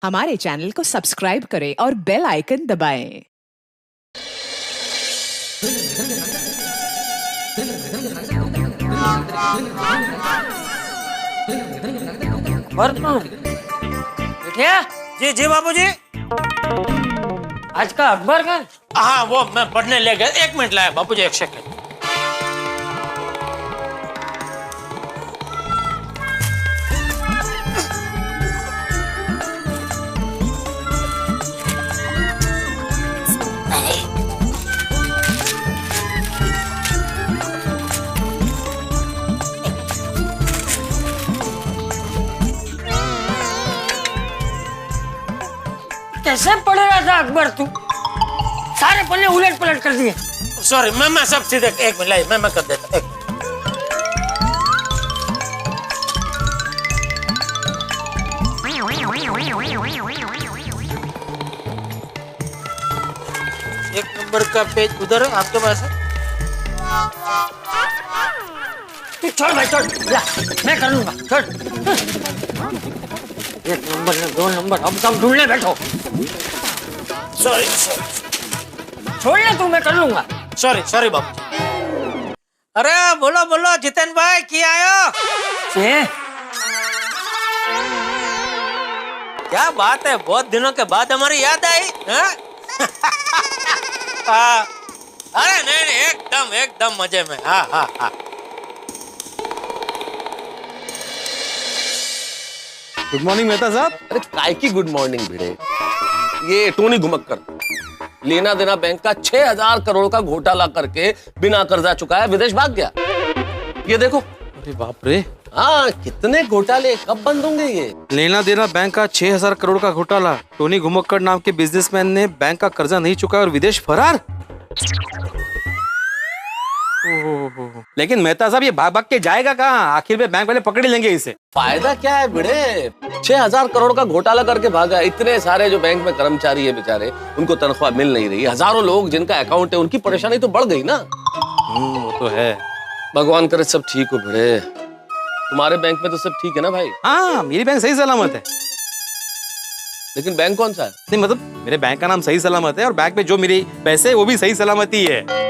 हमारे चैनल को सब्सक्राइब करें और बेल आइकन दबाएं। क्या? जी जी बाबूजी। आज का अखबार का? हाँ वो मैं पढ़ने ले गया, 1 मिनट लाया बाबूजी, 1 सेकंड। कैसे पढ़ रहा था अखबार तू? सारे पन्ने उलट पलट कर दिए। सॉरी मैं सब सीधे 1 मिनट लाइए, मैं कर देता। एक नंबर का पेज उधर है आपके पास है? तू छोड़ भाई, छोड़, ला, मैं कर लूंगा, छोड़। 1 नंबर ने 2 नंबर, अब सब ढूंढने बैठो। सॉरी छोड़ ले तू, मैं कर लूंगा। सॉरी बाबू। अरे बोलो बोलो जितेन भाई, की आयो? क्या बात है, बहुत दिनों के बाद हमारी याद आई। अरे नहीं एकदम मजे में। हाँ। गुड मॉर्निंग मेहता साहब। अरे काय की गुड मॉर्निंग भिड़े, ये टोनी घुमक्कर लेना देना बैंक का 6000 करोड़ का घोटाला करके बिना कर्जा चुकाया विदेश भाग गया। ये देखो। अरे बाप रे। हाँ, कितने घोटाले कब बंद होंगे ये? लेना देना बैंक का 6000 करोड़ का घोटाला, टोनी घुमक्कर नाम के बिजनेसमैन ने बैंक का कर्जा नहीं चुकाया और विदेश फरार। लेकिन मेहता साहब ये भाग भाग के जाएगा कहाँ? आखिर में बैंक वाले पकड़ लेंगे इसे। फायदा क्या है भिड़े, 6000 करोड़ का घोटाला करके भागा। इतने सारे जो बैंक में कर्मचारी है बेचारे, उनको तनख्वाह मिल नहीं रही। हजारों लोग जिनका अकाउंट है, उनकी परेशानी तो बढ़ गई ना। वो तो है। भगवान करे सब ठीक हो भिड़े। तुम्हारे बैंक में तो सब ठीक है ना भाई? हाँ, मेरी बैंक सही सलामत है। लेकिन बैंक कौन सा है? नहीं मतलब मेरे बैंक का नाम सही सलामत है और बैंक में जो मेरे पैसे वो भी सही सलामत ही है।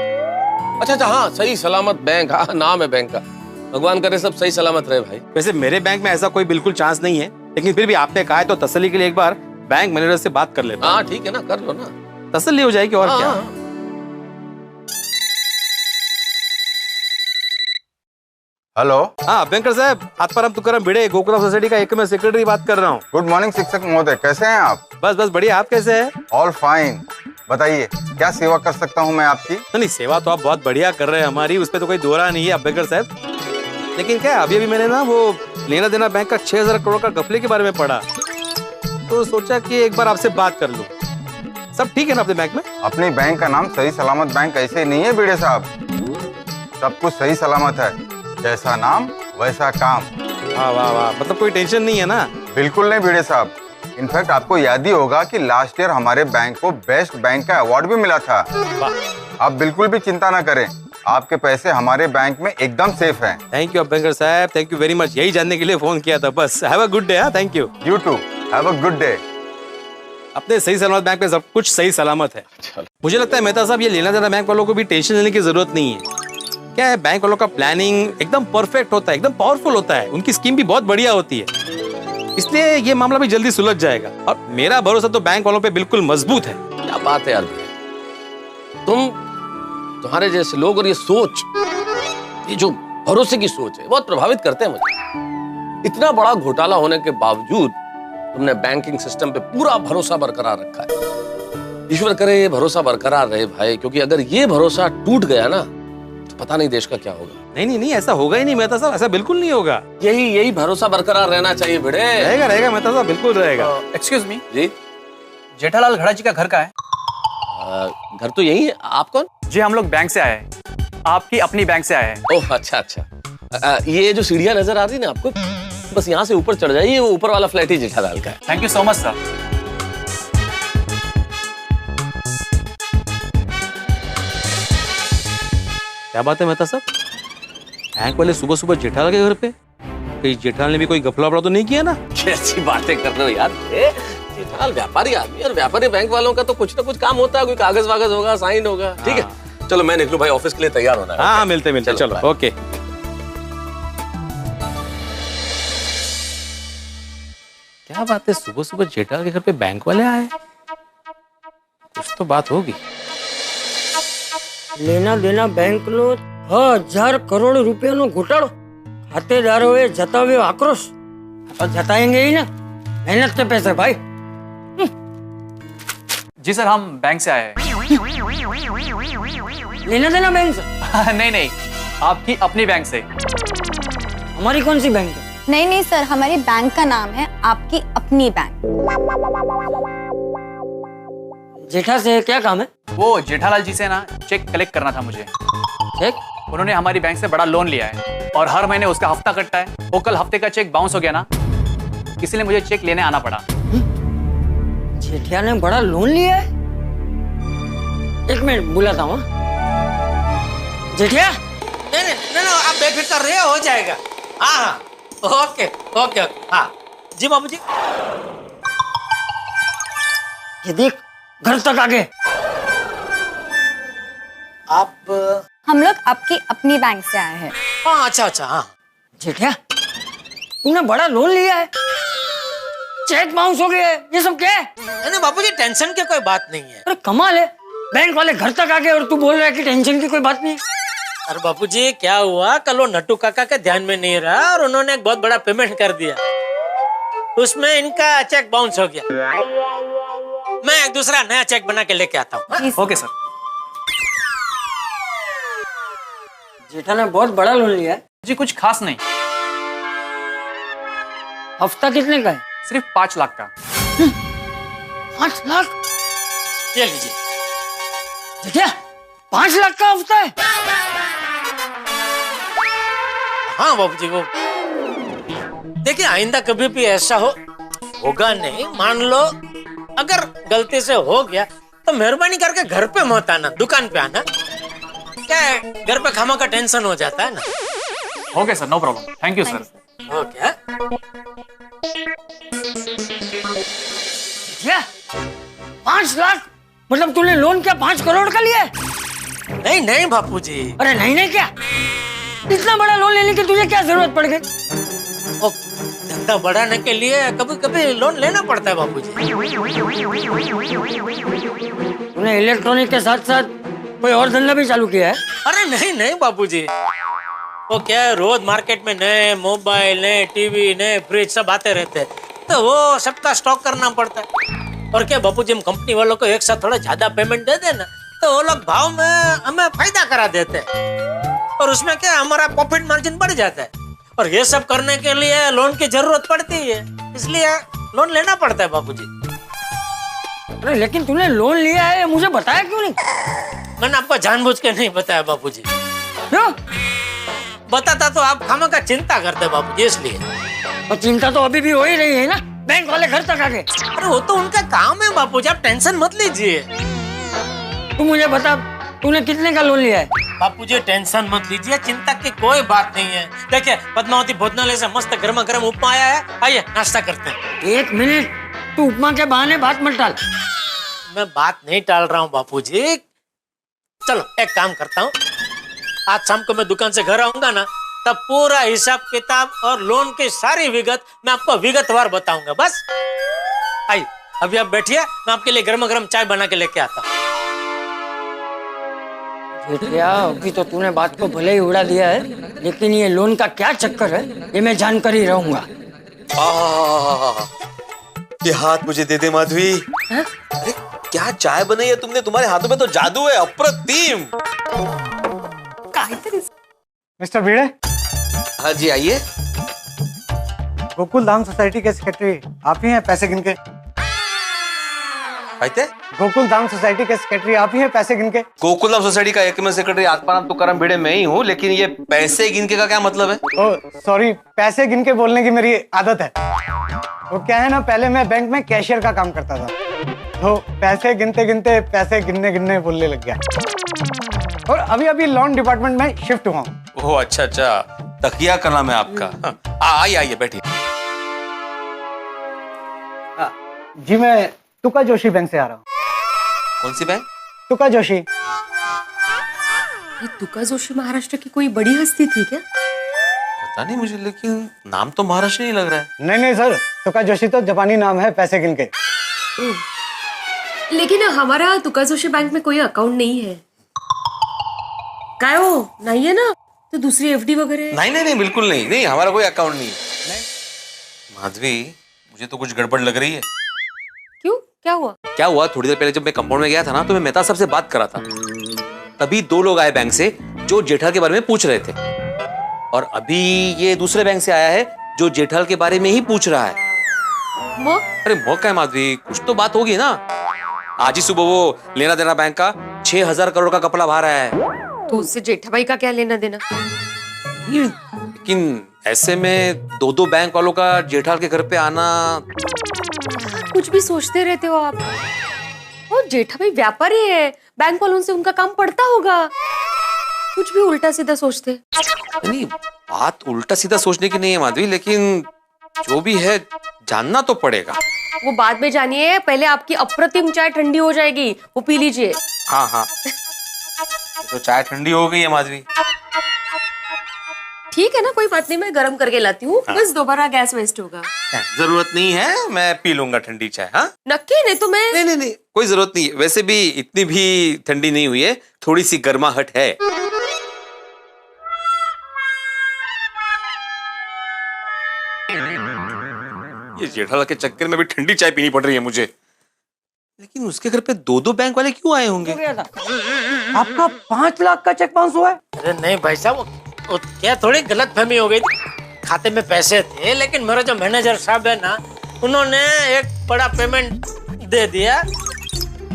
अच्छा, हाँ, सही सलामत बैंक। हाँ, नाम है बैंक का। भगवान करे सब सही सलामत रहे भाई। वैसे मेरे बैंक में ऐसा कोई बिल्कुल चांस नहीं है, लेकिन फिर भी आपने कहा है तो तसल्ली के लिए एक बार बैंक मैनेजर से बात कर लेता हूं। हाँ ठीक है ना, कर लो ना, तसल्ली हो जाएगी। और क्या? हेलो। हाँ बैंकर साहब, आत्माराम तुकाराम भिड़े, गोकुलम सोसाइटी का एक मैं सेक्रेटरी बात कर रहा हूँ। गुड मॉर्निंग शिक्षक महोदय, कैसे हैं आप? बस बढ़िया, आप कैसे हैं? All fine. बताइए क्या सेवा कर सकता हूँ मैं आपकी? नहीं, सेवा तो आप बहुत बढ़िया कर रहे हैं हमारी, उस पर तो कोई दोहरा नहीं है बैंकर साहब। लेकिन क्या अभी मैंने ना वो लेना देना बैंक का 6000 करोड़ का घपले के बारे में पढ़ा, तो सोचा कि एक बार आपसे बात कर लूं। सब ठीक है ना अपने बैंक में? अपने बैंक का नाम सही सलामत बैंक ऐसे नहीं है भिड़े साहब, सब कुछ सही सलामत है। जैसा नाम वैसा काम। वाह, मतलब कोई टेंशन नहीं है ना? बिल्कुल नहीं भिड़े साहब। इनफैक्ट आपको याद ही होगा कि लास्ट ईयर हमारे बैंक को बेस्ट बैंक का अवार्ड भी मिला था। आप बिल्कुल भी चिंता ना करें, आपके पैसे हमारे बैंक में एकदम सेफ हैं। थैंक यू बैंकर साहब, थैंक यू वेरी मच। यही जानने के लिए फोन किया था बस। Have a good day. Thank you. You too have a good day. अपने सही सलामत बैंक में सब कुछ सही सलामत है। मुझे लगता है मेहता साहब ये लेना देना बैंक वालों को भी टेंशन लेने की जरूरत नहीं है। क्या है, बैंक वालों का प्लानिंग एकदम परफेक्ट होता है, एकदम पावरफुल होता है, उनकी स्कीम भी बहुत बढ़िया होती है, इसलिए ये मामला भी जल्दी सुलझ जाएगा। और मेरा भरोसा तो बैंक वालों पे बिल्कुल मजबूत है। क्या बात है यार, तुम्हारे जैसे लोग और ये सोच, ये जो भरोसे की सोच है, बहुत प्रभावित करते हैं मुझे। इतना बड़ा घोटाला होने के बावजूद तुमने बैंकिंग सिस्टम पे पूरा भरोसा बरकरार रखा है। ईश्वर करे ये भरोसा बरकरार रहे भाई, क्योंकि अगर ये भरोसा टूट गया ना तो पता नहीं देश का क्या होगा। नहीं, ऐसा होगा ही नहीं मेहता साहब, ऐसा बिल्कुल नहीं होगा। यही भरोसा बरकरार रहना चाहिए भिड़े। रहेगा मेहता साहब, बिल्कुल रहेगा। एक्सक्यूज मी जी, जेठालाल घड़ा जी का घर कहाँ है? घर तो यही है। आप कौन? जी हम लोग बैंक से आए हैं, आपकी अपनी बैंक से आए हैं। ओह अच्छा। ये जो सीढ़ियां नजर आ रही है ना आपको, बस यहाँ से ऊपर चढ़ जाइए, वो ऊपर वाला फ्लैट ही जेठालाल का है। Thank you so much sir. क्या बात है मेहता साहब, बैंक वाले सुबह सुबह जेठालाल के घर पे? कहीं जेठालाल ने भी कोई घपला वपला तो नहीं किया ना? कैसी बातें कर रहे हो यार, जेठालाल व्यापारी आदमी, और व्यापारी बैंक वालों का तो कुछ ना कुछ काम होता है, कोई कागज वागज होगा, साइन होगा। ठीक है, चलो मैं निकलूं भाई, ऑफिस के लिए तैयार होना है। हाँ, मिलते चलो, बाय। ओके। क्या बात है, सुबह सुबह जेठालाल के घर पे बैंक वाले आए? कुछ तो बात होगी। લેના દેના બેંક નો 1000 કરોડ રૂપિયાનો ઘોટાળો, ખાતેદારોએ જતાવ્યો આક્રોશ। તો જતાएंगे ही ना, मेहनत के पैसे भाई। जी सर, हम बैंक से आए हैं। लेना देना बैंक से? नहीं, आपकी अपनी बैंक से। हमारी कौन सी बैंक है? नहीं सर, हमारी बैंक का नाम है आपकी अपनी बैंक। जेठा से क्या काम है? वो जेठालाल जी से ना चेक कलेक्ट करना था मुझे। चेक? उन्होंने हमारी बैंक से बड़ा लोन लिया है और हर महीने उसका हफ्ता कटता है। वो कल हफ्ते का चेक बाउंस हो गया ना, इसलिए मुझे चेक लेने आना पड़ा। जेठिया ने बड़ा लोन लिया है? एक मिनट बुलाता हूँ। जेठिया? नहीं, आप बेफिक्र रहिए, हो जाएगा। हाँ, ओके। हाँ जी बाबूजी। ये देख, घर तक आ गए। आप? हम लोग आपकी अपनी बैंक से आए हैं। हाँ, अच्छा, हाँ। जेठिया, तूने बड़ा लोन लिया है, चेक बाउंस हो गया है, ये सब क्या है? नहीं बाबूजी, टेंशन की कोई बात नहीं है। अरे कमाल है, बैंक वाले घर तक आ गए और तू बोल रहा है कि टेंशन की कोई बात नहीं। अरे बाबूजी, क्या हुआ, कल वो नट्टू काका के ध्यान में नहीं रहा और उन्होंने एक बहुत बड़ा पेमेंट कर दिया, उसमें इनका चेक बाउंस हो गया। मैं एक दूसरा नया चेक बना के लेके आता हूँ। Okay sir. जेठा ने बहुत बड़ा लोन लिया है। जी कुछ खास नहीं, हफ्ता कितने का है? सिर्फ 5 लाख का। 5 लाख? ये लीजिए। जेठिया, 5 लाख का हफ्ता है? हाँ बाबूजी, वो देखिए, आइंदा कभी भी ऐसा होगा नहीं। मान लो अगर गलती से हो गया तो मेहरबानी करके घर पे मत आना, दुकान पे आना। क्या है, घर पे खामा का टेंशन हो जाता है ना। Okay sir, no problem, thank you sir. Okay. Jethiya, 5 lakh? मतलब तूने लोन क्या 5 करोड़ का लिया है? नहीं बापूजी। अरे नहीं क्या, इतना बड़ा लोन लेने की तुझे क्या जरूरत पड़ गई? धंधा बढ़ाने के लिए कभी कभी लोन लेना पड़ता है बापूजी। तूने इलेक्ट्रॉनिक के साथ साथ कोई और धंधा भी चालू किया है? अरे नहीं बापूजी, वो क्या है, रोज मार्केट में नए मोबाइल, नए टीवी, नए फ्रिज सब आते रहते हैं, तो वो सबका स्टॉक करना पड़ता है। और क्या बापूजी, हम कंपनी वालों को एक साथ थोड़ा ज्यादा पेमेंट दे देना तो वो लोग भाव में हमें फायदा करा देते हैं और उसमें क्या हमारा प्रॉफिट मार्जिन बढ़ जाता है। और ये सब करने के लिए लोन की जरूरत पड़ती है, इसलिए लोन लेना पड़ता है बापूजी। अरे लेकिन तूने लोन लिया है, मुझे बताया क्यों नहीं? मैंने आपको जानबूझ के नहीं बताया बापूजी। क्यों? बताता तो आप खामा का चिंता करते बापूजी, इसलिए। और चिंता तो अभी भी हो ही रही है ना, बैंक वाले घर तक आ गए। अरे वो तो उनका काम है बापूजी, आप टेंशन मत लीजिए। तू मुझे बता, तूने कितने का लोन लिया है? बापूजी टेंशन मत लीजिए, चिंता की कोई बात नहीं है। देखिए, पद्मावती भोजनालय से मस्त गर्मा गर्म उपमा आया है, आइए नाश्ता करते हैं। 1 मिनट, तू उपमा के बहाने बात मत टाल। मैं बात नहीं टाल रहा हूँ बापूजी। चलो एक काम करता हूँ, आज शाम को मैं दुकान से घर आऊंगा ना, तब पूरा हिसाब किताब और लोन की सारी विगत मैं आपको विगतवार बताऊंगा। बस आइए, अभी आप बैठिए, मैं आपके लिए गर्मा गर्म चाय बना के लेके आता हूँ। जेठिया, अभी तो तूने बात को भले ही उड़ा दिया है, लेकिन ये लोन का क्या चक्कर है ये मैं जानकर ही रहूंगा। ये हाथ मुझे दे दे माधवी। अरे क्या चाय बनाई है तुमने, तुम्हारे हाथों में तो जादू है, अप्रतिम। मिस्टर भिड़े। हाँ जी, आइए। गोकुल धाम सोसाइटी के सेक्रेटरी आप ही हैं, पैसे गिन के? कहते गोकुल धाम सोसाइटी के सेक्रेटरी आप ही हैं, पैसे गिन के? गोकुलधाम सोसाइटी का एकमेव सेक्रेटरी आत्माराम तुकाराम भिड़े मैं ही हूँ, लेकिन ये पैसे गिनके का क्या मतलब है? ओ सॉरी, पैसे गिन के बोलने की मेरी आदत है। वो क्या है ना, पहले मैं बैंक में कैशियर का काम करता था, तो पैसे गिनते गिनते पैसे गिनने गिनने बोलने लग गया, और अभी अभी लोन डिपार्टमेंट में शिफ्ट हुआ हूँ। ओह अच्छा, तकिया का नाम है आपका। आइए बैठिए। जी मैं तुका जोशी बैंक से आ रहा हूँ। कौन सी बैंक? तुका जोशी। ये तुका जोशी महाराष्ट्र की कोई बड़ी हस्ती थी क्या? पता नहीं मुझे, लेकिन नाम तो महाराष्ट्र नहीं लग रहा है। नहीं नहीं सर, तुका जोशी तो जापानी नाम है पैसे गिन के। लेकिन हमारा तुका जोशी बैंक में कोई अकाउंट नहीं है। काय हो, नहीं है ना? तो दूसरी एफडी वगैरह? नहीं नहीं नहीं, बिल्कुल नहीं, नहीं हमारा कोई अकाउंट नहीं है। माधवी, मुझे तो कुछ गड़बड़ लग रही है। क्यों, क्या हुआ? क्या हुआ, थोड़ी देर पहले जब मैं कंपाउंड में गया था ना, तो मैं मेहता साहब से बात कर रहा था। तभी 2 लोग आए बैंक से जो जेठल के बारे में पूछ रहे थे, और अभी ये दूसरे बैंक से आया है जो जेठल के बारे में ही पूछ रहा है। अरे मौका है माधवी, कुछ तो बात होगी ना। आज ही सुबह वो लेना देना बैंक का 6,000 करोड़ का कपड़ा बाहर आया है। तो उससे जेठाबाई का क्या लेना देना? लेकिन ऐसे में 2 बैंक वालों का जेठाल के घर पे आना। कुछ भी सोचते रहते हो आप। वो जेठाबाई व्यापारी है, बैंक वालों से उनका काम पड़ता होगा। कुछ भी उल्टा सीधा सोचते। नहीं, बात उल्टा सीधा सोचने की नहीं है माधवी, लेकिन जो भी है जानना तो पड़ेगा। वो बाद में जानिए, पहले आपकी अप्रतिम चाय ठंडी हो जाएगी, वो पी लीजिए। हाँ हाँ, तो चाय ठंडी हो गई है माधवी। ठीक है ना, कोई बात नहीं, मैं गरम करके लाती हूँ। हाँ। बस दोबारा गैस वेस्ट होगा। जरूरत नहीं है, मैं पी लूंगा ठंडी चाय। हाँ नक्की, नहीं तो मैं। नहीं नहीं नहीं, कोई जरूरत नहीं है। वैसे भी इतनी भी ठंडी नहीं हुई है, थोड़ी सी गर्माहट है। ये जेठालाल के चक्कर में भी ठंडी चाय पीनी पड़ रही है मुझे। लेकिन उसके घर पे 2 बैंक वाले क्यों आए होंगे? आपका 5 लाख का चेक बाउंस हुआ है? अरे नहीं भाई साहब, वो क्या थोड़ी गलतफहमी हो गई थी। खाते में पैसे थे, लेकिन मेरा जो मैनेजर साहब है ना, उन्होंने एक बड़ा पेमेंट दे दिया,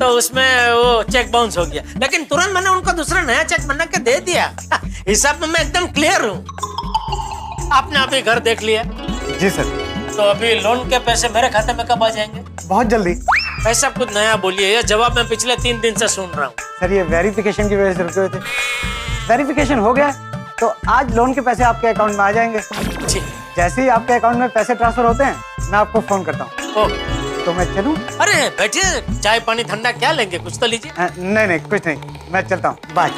तो उसमें वो चेक बाउंस हो गया। लेकिन तुरंत मैंने उनको दूसरा नया चेक बना के दे दिया। हिसाब में मैं एकदम क्लियर हूँ। आपने अभी घर देख लिया? जी सर। तो अभी लोन के पैसे मेरे खाते में कब आ जाएंगे? बहुत जल्दी। ऐसा कुछ नया बोलिए, ये जवाब मैं पिछले 3 दिन से सुन रहा हूँ। सर ये वेरिफिकेशन की वजह से रुके हुए थे। वेरिफिकेशन हो गया तो आज लोन के पैसे आपके अकाउंट में आ जाएंगे। जैसे ही आपके अकाउंट में पैसे ट्रांसफर होते हैं, मैं आपको फोन करता हूँ। तो मैं चलूँ? अरे बैठिए, चाय पानी ठंडा क्या लेंगे, कुछ तो लीजिए। नहीं नहीं, कुछ नहीं, मैं चलता हूँ, बाय।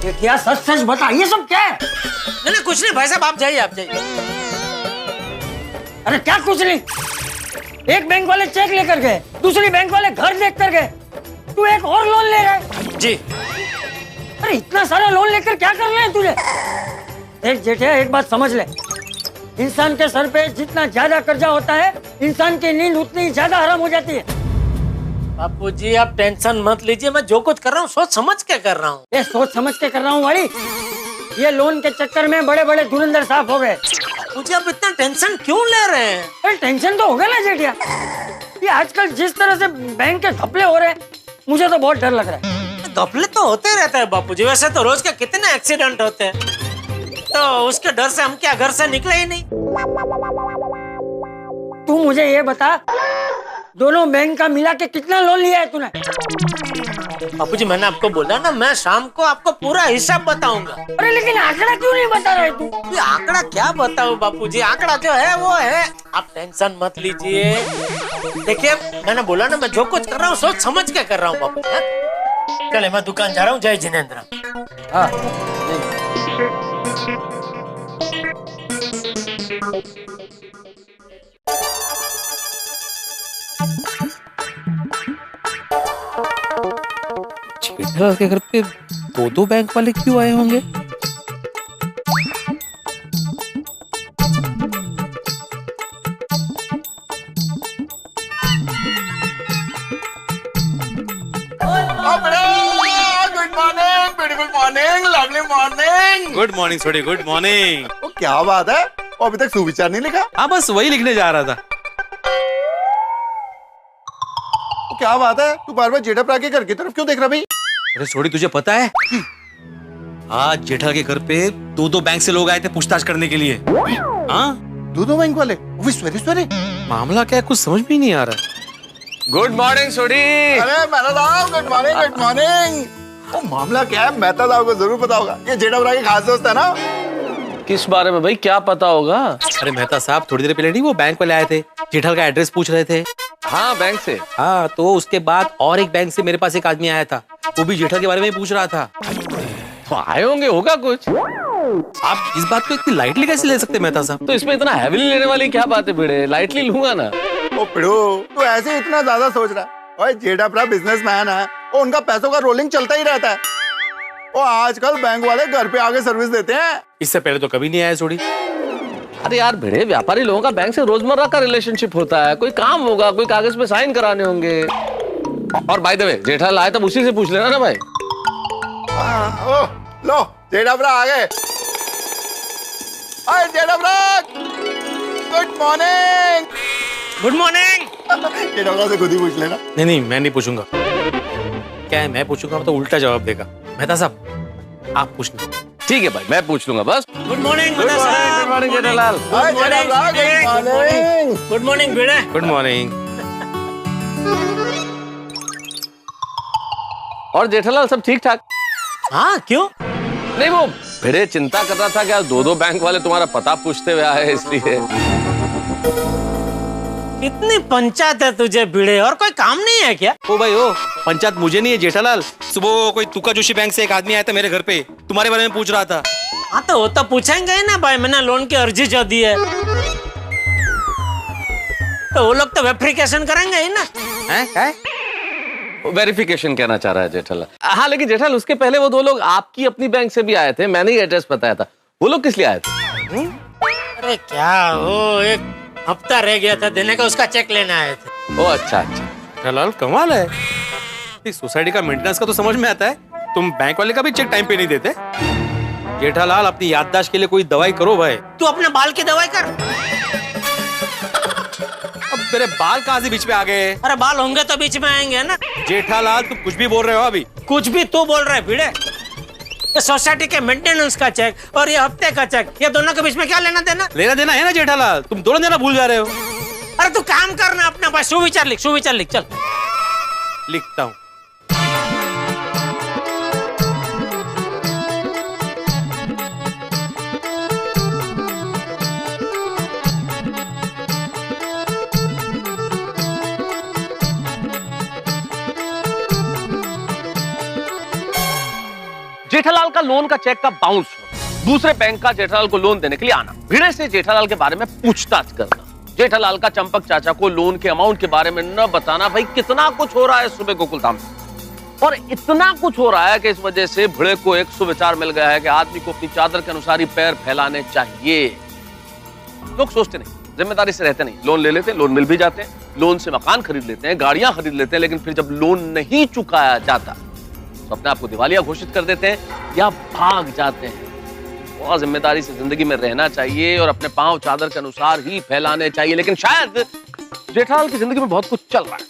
ये क्या सच सच बता, ये सब क्या है? नहीं कुछ नहीं भाई साहब, आप जाइए, आप जाइए। अरे क्या कुछ नहीं? एक बैंक वाले चेक लेकर गए, दूसरी बैंक वाले घर देख कर गए, तू एक और लोन ले रहा है? जी। अरे इतना सारा लोन लेकर क्या करना है तुझे? एक जेठे, एक बात समझ ले, इंसान के सर पे जितना ज्यादा कर्जा होता है, इंसान की नींद उतनी ज्यादा हराम हो जाती है। बापूजी आप टेंशन मत लीजिए, मैं जो कुछ कर रहा हूँ सोच समझ के कर रहा हूँ। ये सोच समझ के कर रहा हूँ वाली, ये लोन के चक्कर में बड़े बड़े धुरंधर साफ हो गए। मुझे आप इतना टेंशन क्यों ले रहे हैं? अरे टेंशन तो होगा ना जेठिया, ये आजकल जिस तरह से बैंक के घपले हो रहे हैं, मुझे तो बहुत डर लग रहा है। घपले तो होते रहते हैं बापूजी, वैसे तो रोज के कितने एक्सीडेंट होते हैं, तो उसके डर से हम क्या घर से निकले ही नहीं। तू मुझे ये बता, दोनों बैंक का मिला के कितना लोन लिया है तूने? बापूजी मैंने आपको बोला ना, मैं शाम को आपको पूरा हिसाब बताऊंगा। अरे लेकिन आंकड़ा क्यों नहीं बता रहे तू? ये आंकड़ा क्या बताऊं बापूजी, आंकड़ा जो है वो है, आप टेंशन मत लीजिए। देखिए मैंने बोला ना, मैं जो कुछ कर रहा हूँ सोच समझ के कर रहा हूँ बापू। चले मैं दुकान जा रहा हूँ, जय जिनेंद्र। हाँ। जेठालाल के घर पे 2 बैंक वाले क्यों आए होंगे? गुड मॉर्निंग छोटे, गुड मॉर्निंग। क्या बात है, वो अभी तक सुविचार नहीं लिखा? हाँ बस वही लिखने जा रहा था। क्या बात है, तू बार बार जेठा के घर की तरफ क्यों देख रहा भाई? अरे छोड़ी, तुझे पता है आज जेठा के घर पे 2 बैंक से लोग आए थे पूछताछ करने के लिए। हाँ 2 बैंक वाले? सवेरे मामला क्या है, कुछ समझ भी नहीं आ रहा। गुड मॉर्निंग छोड़ी। अरे मेहता साहब, गुड मॉर्निंग, गुड मॉर्निंग। वो मामला क्या है, मेहता साहब को जरूर पता होगा, ये जेठा के खास दोस्त है ना। किस बारे में भाई, क्या पता होगा? अरे मेहता साहब, थोड़ी देर पहले नहीं वो बैंक वाले आए थे, जेठल का एड्रेस पूछ रहे थे। हाँ बैंक से। हाँ तो उसके बाद और एक बैंक से मेरे पास एक आदमी आया था, वो भी जेठल के बारे में ही पूछ रहा था। तो आए होंगे, होगा कुछ। आप इस बात को इतनी लाइटली कैसे ले सकते मेहता साहब? तो इसमें इतना हैवीली लेने वाली क्या बात है भिड़े, लाइटली लूंगा ना। ओ पिड़ो, तू ऐसे इतना ज्यादा सोच रहा है? ओए जेठापरा बिजनेसमैन है, और उनका पैसों का रोलिंग चलता ही रहता है। और आजकल बैंक वाले घर पे आके सर्विस देते हैं। इससे पहले तो कभी नहीं आया सोड़ी। अरे यार भिड़े, व्यापारी लोगों का बैंक से रोजमर्रा का रिलेशनशिप होता है, कोई काम होगा, कोई कागज पे साइन कराने होंगे। और बाय द वे जेठालाल आए तब उसी से पूछ लेना ना भाई। ओ लो जेठापरा आ गए। Hi Jethapara, good morning. Good morning. Jethapara से खुद ही पूछ लेना। नहीं मैं नहीं पूछूंगा। क्या है, मैं पूछूंगा तो उल्टा जवाब देगा। मेहता साहब आप पूछना। ठीक है भाई, मैं पूछ लूंगा बस। Good morning good morning Jethalal. Good morning Bhide. Good morning. और जेठालाल सब ठीक ठाक? हाँ क्यों? नहीं वो भिड़े चिंता कर रहा था कि दो बैंक वाले तुम्हारा पता पूछते हुए आए, इसलिए। कितनी पंचायत है तुझे भिड़े, और कोई काम नहीं है क्या? ओ भाई ओ, पंचायत मुझे नहीं है जेठालाल। सुबह कोई तुका जोशी बैंक से एक आदमी आया था मेरे घर पे, तुम्हारे बारे में पूछ रहा था। हाँ तो वो तो पूछेंगे ही ना भाई, मैंने लोन की अर्जी जो दी है तो वो लोग तो वेरिफिकेशन करेंगे ही ना। हैं? वेरिफिकेशन कहना चाह रहा है जेठालाल। हाँ लेकिन जेठालाल उसके पहले वो दो लोग आपकी अपनी बैंक से भी आए थे, मैंने ही एड्रेस बताया था। वो लोग किस लिए आए थे? अरे क्या, वो एक हफ्ता रह गया था देने का, उसका चेक लेने आए थे। ओ अच्छा। जेठालाल कमाल है, इस सोसाइटी का मेंटेनेंस का तो समझ में आता है, तुम बैंक वाले का भी चेक टाइम पे नहीं देते। जेठालाल अपनी याददाश्त के लिए कोई दवाई करो भाई। तू अपने बाल की दवाई कर। अब मेरे बाल कहाँ से बीच में आ गए? अरे बाल होंगे तो बीच में आएंगे ना। जेठालाल तुम कुछ भी बोल रहे हो अभी। कुछ भी तू बोल रहा है भिड़े। ये सोसाइटी के मेंटेनेंस का चेक और ये हफ्ते का चेक, ये दोनों के बीच में क्या लेना देना? लेना देना है ना जेठालाल, तुम दोनों जना भूल जा रहे हो। अरे तू काम करना अपना भाई, सुविचार लिख चल। लिखता हूँ। जेठालाल का लोन का चेक का बाउंस होना, दूसरे बैंक का जेठालाल को लोन देने के लिए आना, भिड़े से जेठालाल के बारे में पूछताछ करना, जेठालाल का चंपक चाचा को लोन के अमाउंट के बारे में न बताना। भाई कितना कुछ हो रहा है सुबह गोकुलधाम में, और इतना कुछ हो रहा है कि इस वजह से भिड़े को एक सुविचार मिल गया है कि आदमी को अपनी चादर के अनुसार ही पैर फैलाने चाहिए। लोग सोचते नहीं, जिम्मेदारी से रहते नहीं, लोन ले लेते हैं, लोन मिल भी जाते हैं, लोन से मकान खरीद लेते हैं, गाड़ियां खरीद लेते हैं, लेकिन फिर जब लोन नहीं चुकाया जाता तो अपने आप को दिवालिया घोषित कर देते हैं या भाग जाते हैं। बहुत जिम्मेदारी से जिंदगी में रहना चाहिए और अपने पांव चादर के अनुसार ही फैलाने चाहिए। लेकिन शायद जेठालाल की जिंदगी में बहुत कुछ चल रहा है,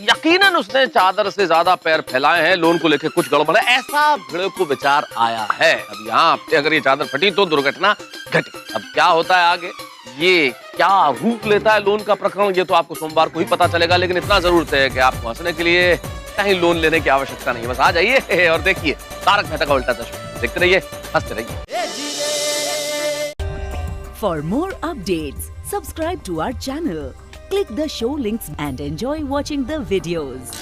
यकीनन उसने चादर से ज्यादा पैर फैलाए हैं, लोन को लेकर कुछ गड़बड़ है, ऐसा भिड़े को विचार आया है। अब यहाँ पे अगर ये चादर फटी तो दुर्घटना घटी। अब क्या होता है आगे, ये क्या रूप लेता है लोन का प्रकरण, ये तो आपको सोमवार को ही पता चलेगा। लेकिन इतना जरूर है कि आपको हंसने के लिए कहीं लोन लेने की आवश्यकता नहीं है, बस आ जाइए और देखिए तारक मेहता का उल्टा चश्मा, देखते रहिए, हंसते रहिए। For more updates, subscribe to our channel, click the show links and enjoy watching the videos.